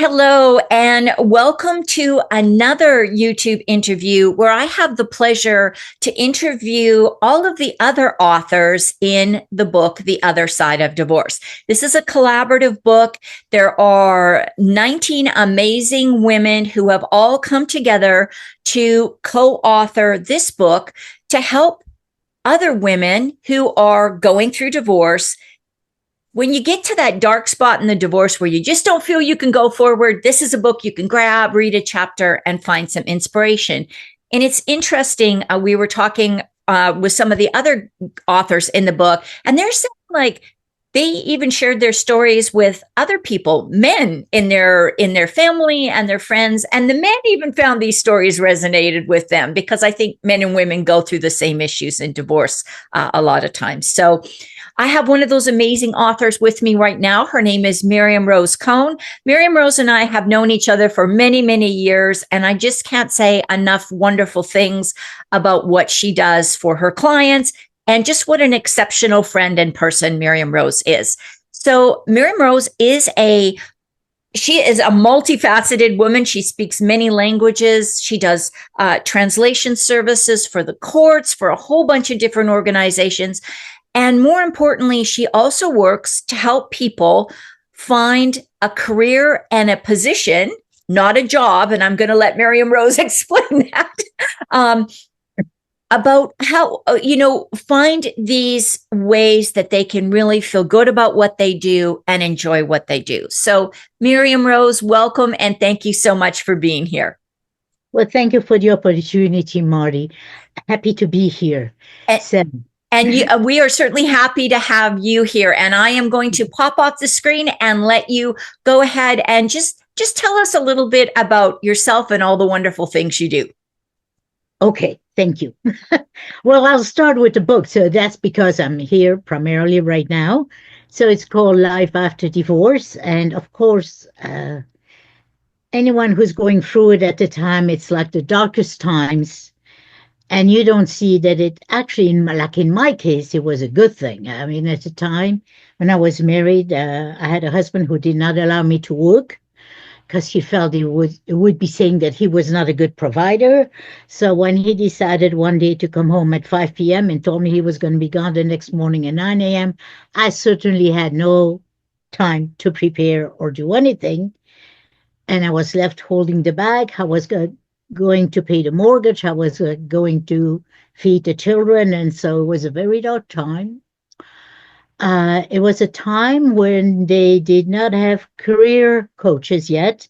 Hello, and welcome to another YouTube interview where I have the pleasure to interview all of the other authors in the book, The Other Side of Divorce. This is a collaborative book. There are 19 amazing women who have all come together to co-author this book to help other women who are going through divorce. When you get to that dark spot in the divorce where you just don't feel you can go forward, this is a book you can grab, read a chapter, and find some inspiration. And it's interesting. We were talking with some of the other authors in the book, and they're saying like they even shared their stories with other people, men in their family and their friends, and the men even found these stories resonated with them because I think men and women go through the same issues in divorce a lot of times. So I have one of those amazing authors with me right now. Her name is Myriam-Rose Kohn. Myriam-Rose and I have known each other for many, many years, and I just can't say enough wonderful things about what she does for her clients and just what an exceptional friend and person Myriam-Rose is. So Myriam-Rose is a multifaceted woman. She speaks many languages. She does translation services for the courts, for a whole bunch of different organizations. And more importantly, she also works to help people find a career and a position, not a job. And I'm going to let Myriam-Rose explain that, about how, find these ways that they can really feel good about what they do and enjoy what they do. So Myriam-Rose, welcome. And thank you so much for being here. Well, thank you for the opportunity, Marty. Happy to be here. And we are certainly happy to have you here. And I am going to pop off the screen and let you go ahead and just tell us a little bit about yourself and all the wonderful things you do. Okay, thank you. Well, I'll start with the book. So that's because I'm here primarily right now. So it's called Life After Divorce. And of course, anyone who's going through it at the time, it's like the darkest times. And you don't see that it actually, like in my case, it was a good thing. I mean, at the time when I was married, I had a husband who did not allow me to work because he felt it would be saying that he was not a good provider. So when he decided one day to come home at 5 p.m. and told me he was going to be gone the next morning at 9 a.m., I certainly had no time to prepare or do anything. And I was left holding the bag. I was going to pay the mortgage. I was going to feed the children. And so it was a very dark time. It was a time when they did not have career coaches yet.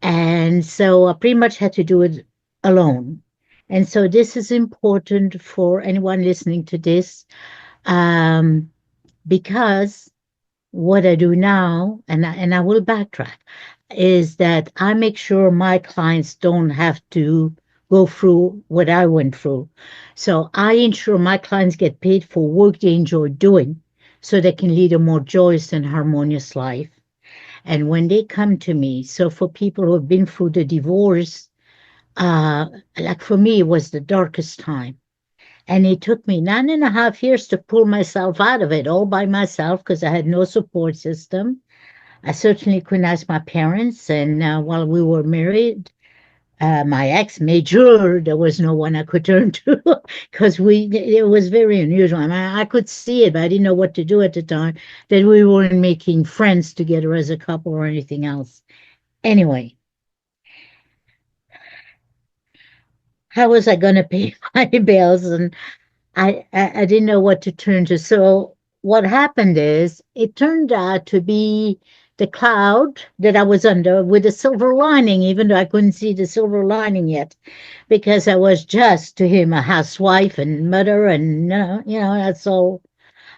And so I pretty much had to do it alone. And so this is important for anyone listening to this, because what I do now, and I will backtrack, is that I make sure my clients don't have to go through what I went through. So I ensure my clients get paid for work they enjoy doing so they can lead a more joyous and harmonious life. And when they come to me, so for people who have been through the divorce, like for me, it was the darkest time. And it took me 9.5 years to pull myself out of it all by myself because I had no support system. I certainly couldn't ask my parents. And while we were married, my ex made sure there was no one I could turn to because it was very unusual. I mean, I could see it, but I didn't know what to do at the time, that we weren't making friends together as a couple or anything else. Anyway, how was I going to pay my bills? And I didn't know what to turn to. So what happened is it turned out to be the cloud that I was under with a silver lining, even though I couldn't see the silver lining yet, because I was just to him a housewife and mother, and that's all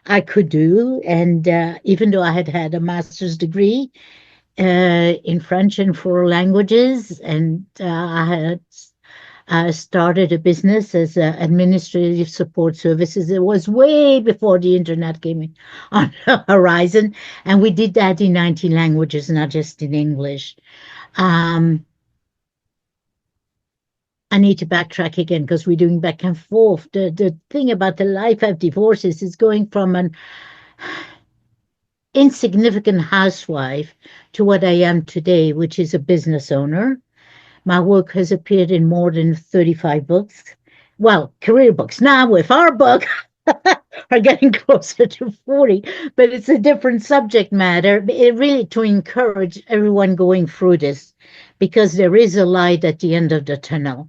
I could do. And even though I had had a master's degree in French and foreign languages, and I started a business as administrative support services. It was way before the internet came on the horizon, and we did that in 19 languages, not just in English. I need to backtrack again because we're doing back and forth. The thing about the life of divorces is going from an insignificant housewife to what I am today, which is a business owner. My work has appeared in more than 35 books. Well, career books. Now, with our book, are getting closer to 40, but it's a different subject matter. It really to encourage everyone going through this because there is a light at the end of the tunnel.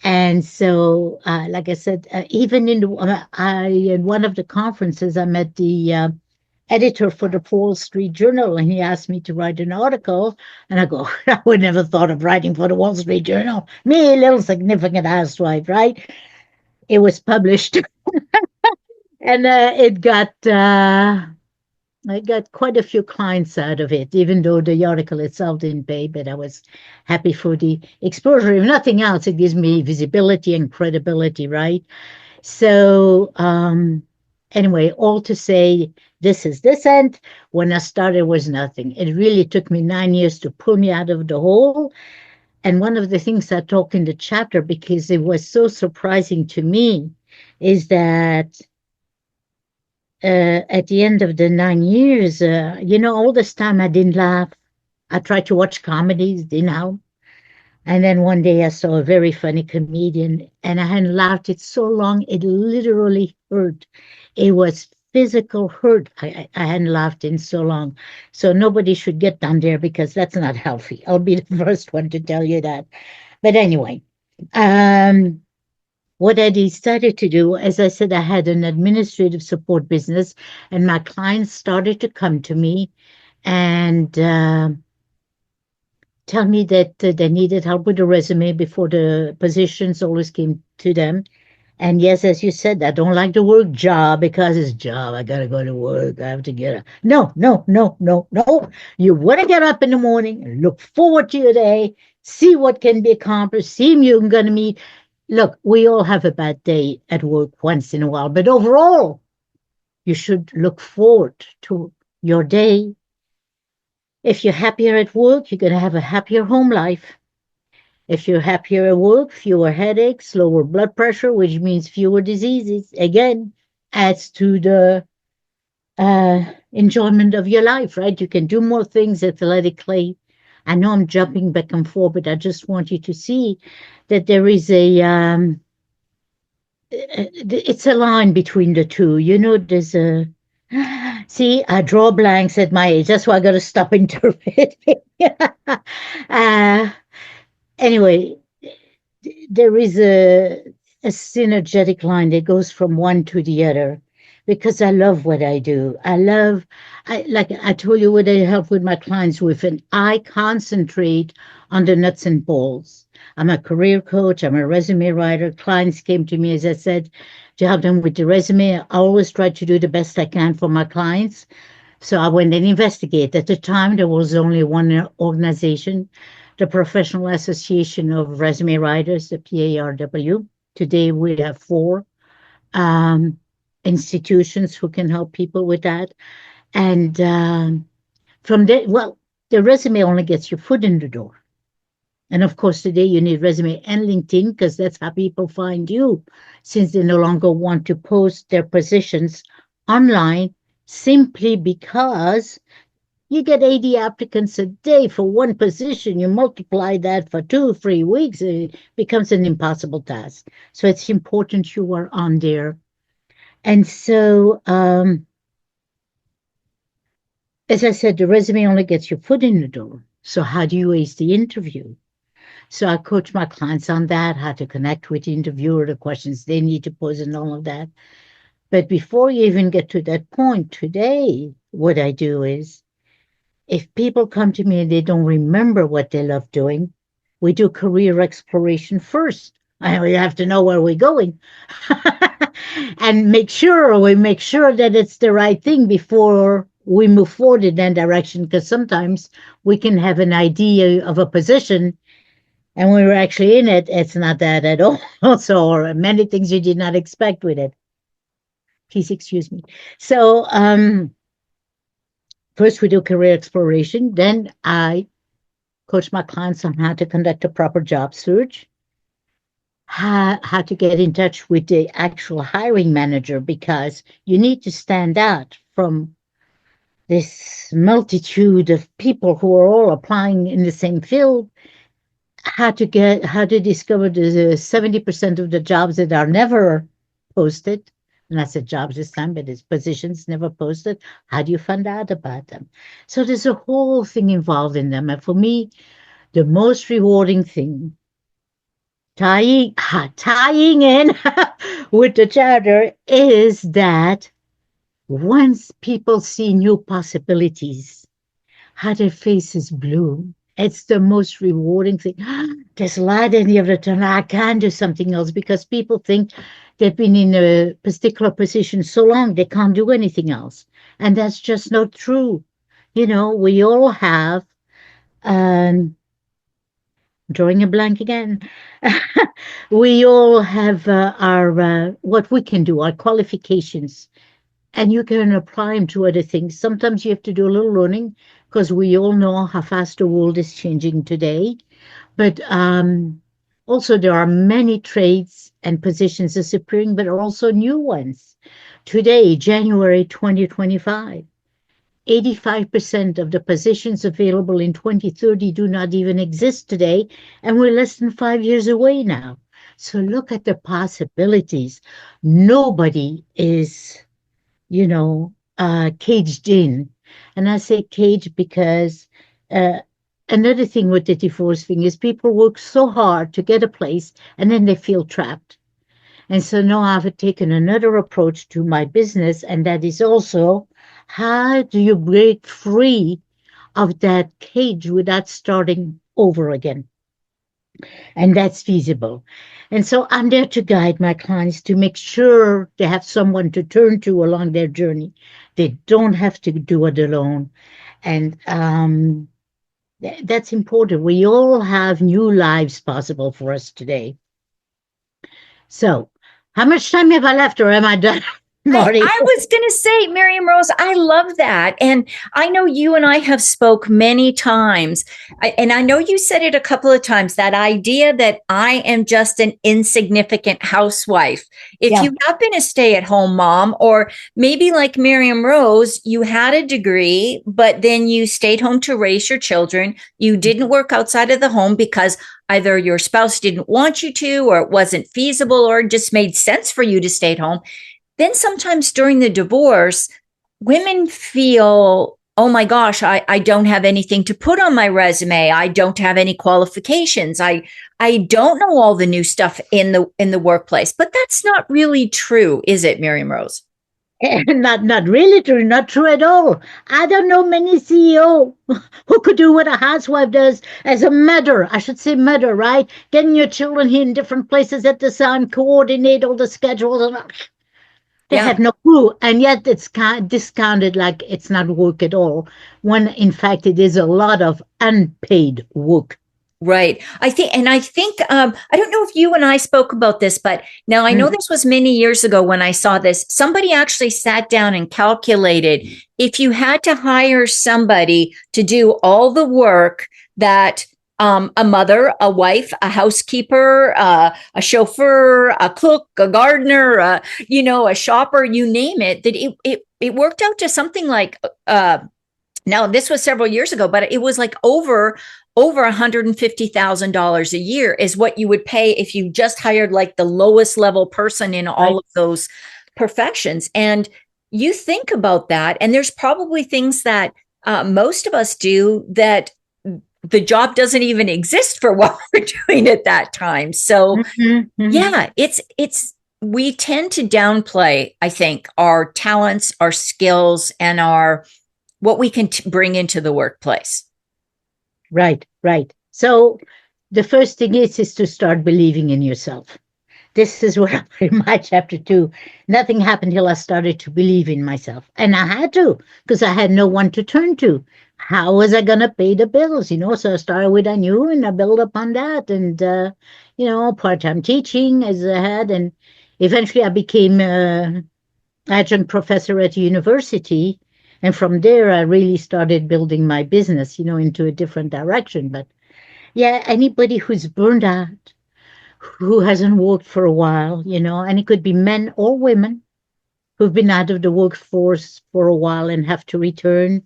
And so, like I said, even in one of the conferences, I met the editor for the Wall Street Journal, and he asked me to write an article. And I go, I would never thought of writing for the Wall Street Journal. Me, a little significant housewife, right? It was published, and I got quite a few clients out of it, even though the article itself didn't pay, but I was happy for the exposure. If nothing else, it gives me visibility and credibility, right? So, anyway, all to say, this is this end. When I started, was nothing. It really took me 9 years to pull me out of the hole. And one of the things I talk in the chapter, because it was so surprising to me, is that at the end of the 9 years, all this time I didn't laugh. I tried to watch comedies, didn't help. And then one day I saw a very funny comedian and I hadn't laughed it so long, it literally hurt. It was physical hurt. I hadn't laughed in so long. So nobody should get down there because that's not healthy. I'll be the first one to tell you that. But anyway, um, what I decided to do, as I said, I had an administrative support business, and my clients started to come to me and tell me that they needed help with the resume before the positions always came to them. And yes, as you said, I don't like the word job because it's job. I gotta go to work. I have to get up. No, no, no, no, no. You want to get up in the morning and look forward to your day, see what can be accomplished, see who you're going to meet. Look, we all have a bad day at work once in a while, but overall, you should look forward to your day. If you're happier at work, you're going to have a happier home life. If you're happier at work, fewer headaches, lower blood pressure, which means fewer diseases. Again, adds to the enjoyment of your life, right? You can do more things athletically. I know I'm jumping back and forth, but I just want you to see that there is it's a line between the two. There's a, see, I draw blanks at my age. That's why I got to stop interpreting. uh, anyway, there is a synergetic line that goes from one to the other because I love what I do. Like I told you, what I help with my clients with, and I concentrate on the nuts and bolts. I'm a career coach. I'm a resume writer. Clients came to me, as I said, to help them with the resume. I always try to do the best I can for my clients. So I went and investigated. At the time, there was only one organization, the Professional Association of Resume Writers, the PARW. Today, we have four institutions who can help people with that. And from there, well, the resume only gets your foot in the door. And of course, today you need resume and LinkedIn because that's how people find you, since they no longer want to post their positions online simply because you get 80 applicants a day for one position. You multiply that for 2 or 3 weeks, it becomes an impossible task. So it's important you are on there. And so, as I said, the resume only gets your foot in the door. So how do you ace the interview? So I coach my clients on that, how to connect with the interviewer, the questions they need to pose and all of that. But before you even get to that point today, what I do is, if people come to me and they don't remember what they love doing, we do career exploration first. And we have to know where we're going and make sure that it's the right thing before we move forward in that direction. Because sometimes we can have an idea of a position, and when we're actually in it, it's not that at all. Also, or many things you did not expect with it. Please excuse me. So, first we do career exploration. Then I coach my clients on how to conduct a proper job search, how to get in touch with the actual hiring manager, because you need to stand out from this multitude of people who are all applying in the same field, how to discover the 70% of the jobs that are never posted. And I said jobs this time, but it's positions never posted. How do you find out about them? So there's a whole thing involved in them. And for me, the most rewarding thing, tying in with the charter, is that once people see new possibilities, how their faces bloom. It's the most rewarding thing. There's light in the other tunnel. I can do something else, because people think they've been in a particular position so long they can't do anything else. And that's just not true. We all have, um, drawing a blank again. We all have our what we can do, our qualifications, and you can apply them to other things. Sometimes you have to do a little learning, because we all know how fast the world is changing today. But also there are many trades and positions disappearing, but also new ones. Today, January 2025, 85% of the positions available in 2030 do not even exist today, and we're less than 5 years away now. So look at the possibilities. Nobody is, caged in. And I say caged because another thing with the divorce thing is people work so hard to get a place, and then they feel trapped. And so now I've taken another approach to my business, and that is also, how do you break free of that cage without starting over again? And that's feasible. And so I'm there to guide my clients to make sure they have someone to turn to along their journey. They don't have to do it alone. And that's important. We all have new lives possible for us today. So, how much time have I left, or am I done, Marty? I was going to say, Myriam-Rose, I love that. And I know you and I have spoke many times, and I know you said it a couple of times, that idea that I am just an insignificant housewife. If you have been a stay-at-home mom, or maybe like Myriam-Rose, you had a degree, but then you stayed home to raise your children. You didn't work outside of the home because either your spouse didn't want you to, or it wasn't feasible, or it just made sense for you to stay at home. Then sometimes during the divorce, women feel, oh my gosh, I don't have anything to put on my resume. I don't have any qualifications. I don't know all the new stuff in the workplace. But that's not really true, is it, Myriam-Rose? Not really true, not true at all. I don't know many CEO who could do what a housewife does as a mother. I should say mother, right? Getting your children here in different places at the time, coordinate all the schedules, and they have no clue, and yet it's discounted like it's not work at all, when in fact it is a lot of unpaid work. Right. I think, I don't know if you and I spoke about this, but now I know this was many years ago when I saw this. Somebody actually sat down and calculated, if you had to hire somebody to do all the work that a mother, a wife, a housekeeper, a chauffeur, a cook, a gardener, a shopper, you name it, that it worked out to something like, now this was several years ago, but it was like over $150,000 a year is what you would pay if you just hired like the lowest level person in all of those professions. And you think about that, and there's probably things that most of us do that the job doesn't even exist for what we're doing at that time. So yeah, it's we tend to downplay, I think, our talents, our skills, and what we can bring into the workplace. Right. So the first thing is to start believing in yourself. This is what in my chapter 2, nothing happened till I started to believe in myself. And I had to, because I had no one to turn to. How was I going to pay the bills? So I started with I knew, and I built upon that. And, part-time teaching as I had. And eventually I became an adjunct professor at a university. And from there, I really started building my business, into a different direction. But yeah, anybody who's burned out, who hasn't worked for a while, and it could be men or women, who've been out of the workforce for a while and have to return,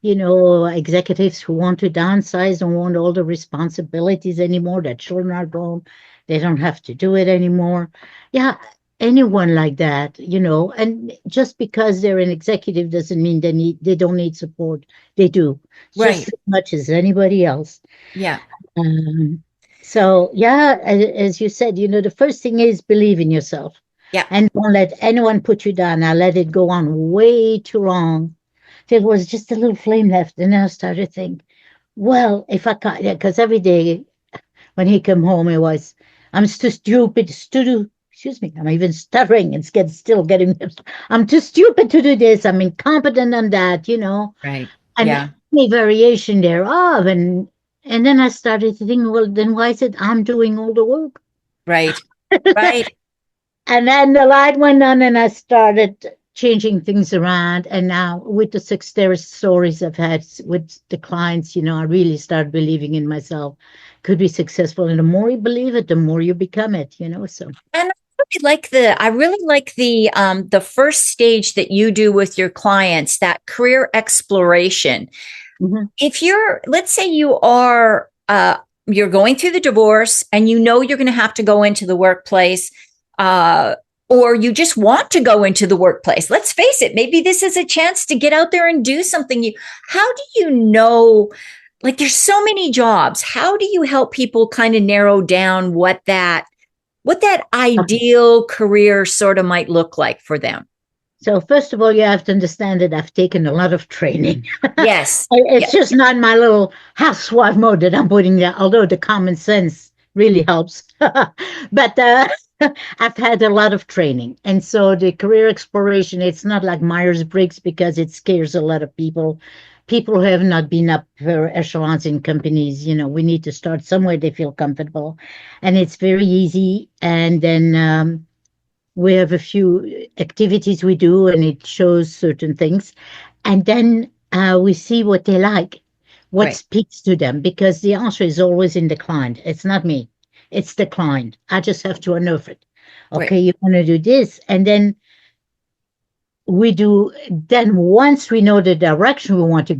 executives who want to downsize, don't want all the responsibilities anymore. Their children are grown. They don't have to do it anymore. Yeah, anyone like that, and just because they're an executive doesn't mean they don't need support. They do, just Right. as much as anybody else. Yeah. Um, so yeah, as you said, the first thing is believe in yourself Yeah. and don't let anyone put you down. I let it go on way too long. There was just a little flame left, and then I started to think, well, if I can't, yeah, because every day when he come home, it was, I'm too stupid to do. Excuse me, I'm even stuttering and still getting. I'm too stupid to do this. I'm incompetent on that, Right. and Yeah. any variation thereof. And then I started to think, well, then why is it I'm doing all the work? Right. Right. And then the light went on, and I started changing things around. And now, with the success stories I've had with the clients, I really started believing in myself. Could be successful, and the more you believe it, the more you become it. So. And I really like the first stage that you do with your clients, that career exploration. Mm-hmm. If let's say you're going through the divorce and you're going to have to go into the workplace, or you just want to go into the workplace. Let's face it, maybe this is a chance to get out there and do something. How do you know? Like, there's so many jobs. How do you help people kind of narrow down what that ideal career sort of might look like for them? So first of all, you have to understand that I've taken a lot of training. Yes. It's Yes. just not my little housewife mode that I'm putting there, although the common sense really helps. But I've had a lot of training. And so the career exploration, it's not like Myers-Briggs because it scares a lot of people. People who have not been up for echelons in companies, we need to start somewhere they feel comfortable. And it's very easy. And then we have a few activities we do, and it shows certain things. And then we see what they like, what Right. speaks to them, because the answer is always in the client. It's not me, it's the client. I just have to unearth it. Right. Okay, you want to do this. And then once we know the direction we want to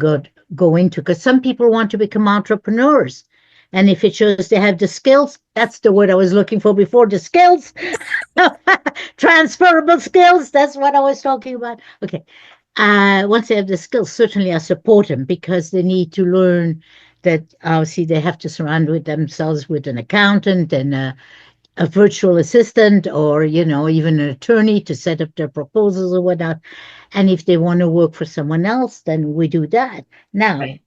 go into, because some people want to become entrepreneurs. And if it shows they have the skills, that's the word I was looking for before, the skills. Transferable skills, that's what I was talking about. Okay. Once they have the skills, certainly I support them, because they need to learn that obviously they have to surround themselves with an accountant and a virtual assistant, or even an attorney to set up their proposals or whatnot. And if they want to work for someone else, then we do that. Now, Right.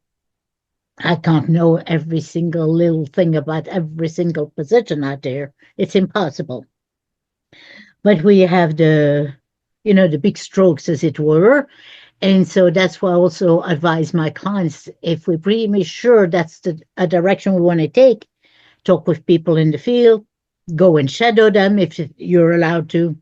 I can't know every single little thing about every single position out there. It's impossible. But we have the big strokes, as it were. And so that's why I also advise my clients, if we're pretty sure that's a direction we want to take, talk with people in the field, go and shadow them if you're allowed to,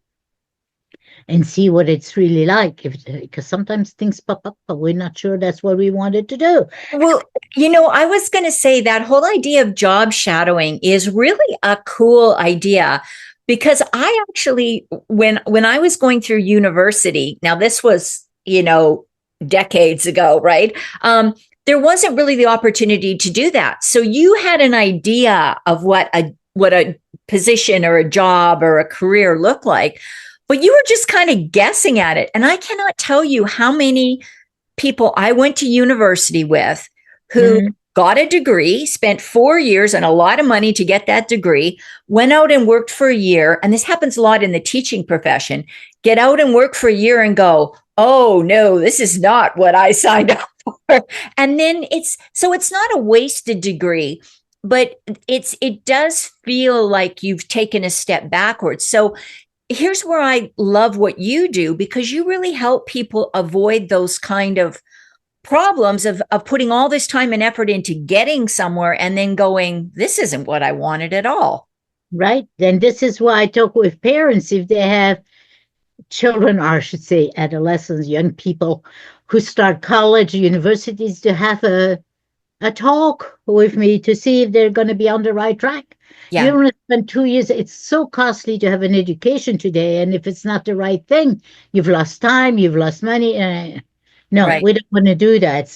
and see what it's really like. Because sometimes things pop up, but we're not sure that's what we wanted to do. Well, I was going to say that whole idea of job shadowing is really a cool idea, because I actually, when I was going through university, now this was, decades ago, right? There wasn't really the opportunity to do that. So you had an idea of what a position or a job or a career looked like, but you were just kind of guessing at it. And I cannot tell you how many people I went to university with who got a degree, spent 4 years and a lot of money to get that degree, went out and worked for a year. And this happens a lot in the teaching profession. Get out and work for a year and go, oh no, this is not what I signed up for. And then it's not a wasted degree, but it does feel like you've taken a step backwards. So here's where I love what you do, because you really help people avoid those kind of problems of putting all this time and effort into getting somewhere and then going, this isn't what I wanted at all. Right. And this is why I talk with parents if they have children, or I should say adolescents, young people who start college, universities, to have a a talk with me to see if they're going to be on the right track. You Yeah. want to spend 2 years. It's so costly to have an education today. And if it's not the right thing, you've lost time, you've lost money. No, Right. we don't want to do that.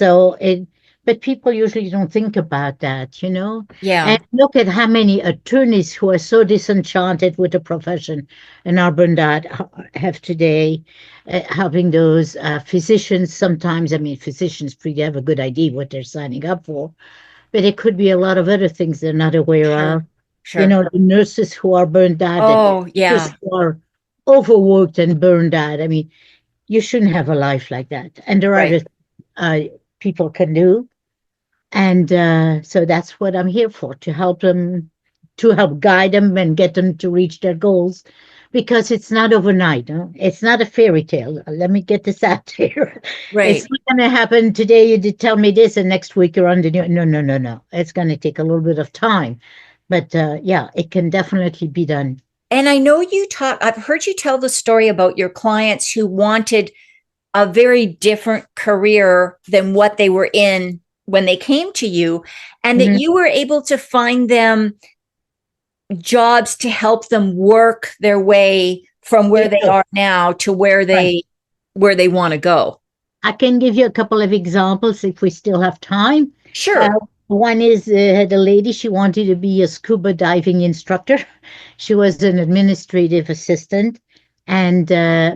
But people usually don't think about that, you know? And Yeah. look at how many attorneys who are so disenchanted with the profession and our that have today, having those physicians sometimes. I mean, physicians pretty have a good idea what they're signing up for, but it could be a lot of other things they're not aware of. Sure. You Sure. know, the nurses who are burned out, the Oh, doctors yeah. who are overworked and burned out. I mean, you shouldn't have a life like that. And there are Right. other people can do. And so that's what I'm here for, to help them, to help guide them and get them to reach their goals, because it's not overnight. No? It's not a fairy tale. Let me get this out there. It's Right. not going to happen today. You did tell me this, and next week you're on the new. No, no, no, no. It's going to take a little bit of time. But yeah, it can definitely be done. And I know I've heard you tell the story about your clients who wanted a very different career than what they were in when they came to you, and that Mhm. you were able to find them jobs to help them work their way from where They they do. are now to Right. where they want to go. I can give you a couple of examples if we still have time. Uh, Sure. one is had a lady, she wanted to be a scuba diving instructor. She was an administrative assistant. And,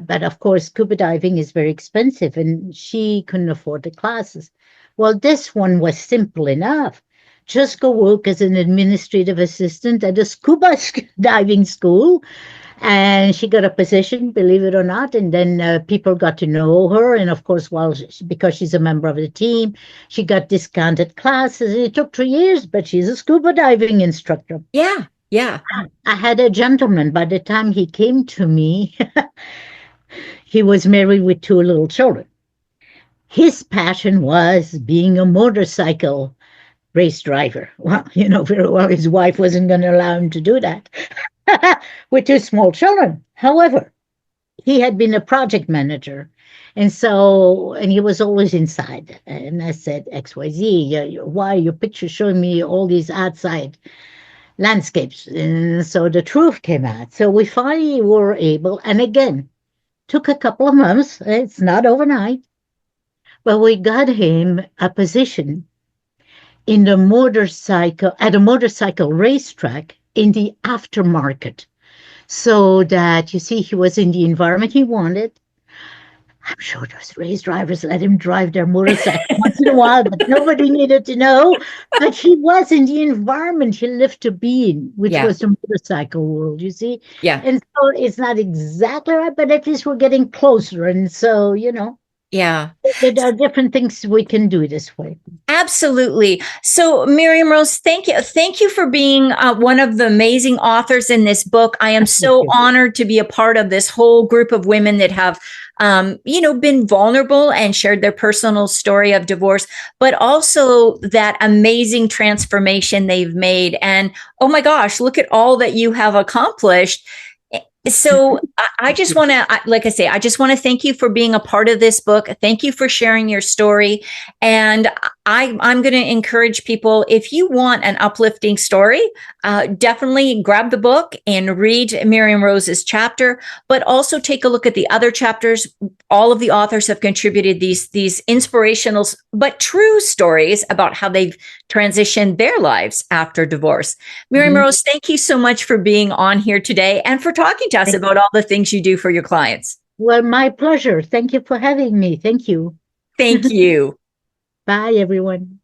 but of course, scuba diving is very expensive and she couldn't afford the classes. Well, this one was simple enough. Just go work as an administrative assistant at a scuba diving school, and she got a position, believe it or not. And then people got to know her. And of course, because she's a member of the team, she got discounted classes. It took 3 years, but she's a scuba diving instructor. Yeah. Yeah. I had a gentleman, by the time he came to me, he was married with two little children. His passion was being a motorcycle race driver. Well, you know very well his wife wasn't going to allow him to do that with two small children. However, he had been a project manager. And he was always inside. And I said, XYZ, why are your pictures showing me all these outside landscapes? And so the truth came out. So we finally were able, and again, took a couple of months. It's not overnight, but we got him a position in the motorcycle, at a motorcycle racetrack in the aftermarket, so that you see he was in the environment he wanted. I'm sure those race drivers let him drive their motorcycle once in a while, but nobody needed to know. But he was in the environment he lived to be in, which Yeah. was the motorcycle world, you see. Yeah. And so it's not exactly right, but at least we're getting closer. And so, Yeah. there are different things we can do this way. Absolutely. So, Myriam-Rose, thank you. Thank you for being one of the amazing authors in this book. I am Thank so you. honored to be a part of this whole group of women that have, been vulnerable and shared their personal story of divorce, but also that amazing transformation they've made. And oh my gosh, look at all that you have accomplished. So I just want to, like I say, I just want to thank you for being a part of this book. Thank you for sharing your story. And I'm going to encourage people, if you want an uplifting story, definitely grab the book and read Myriam-Rose's chapter, but also take a look at the other chapters. All of the authors have contributed these inspirational but true stories about how they've transitioned their lives after divorce. Mhm. Myriam-Rose, thank you so much for being on here today and for talking to us about all the things you do for your clients. Well, my pleasure. Thank you for having me. Thank you. Thank you. Bye, everyone.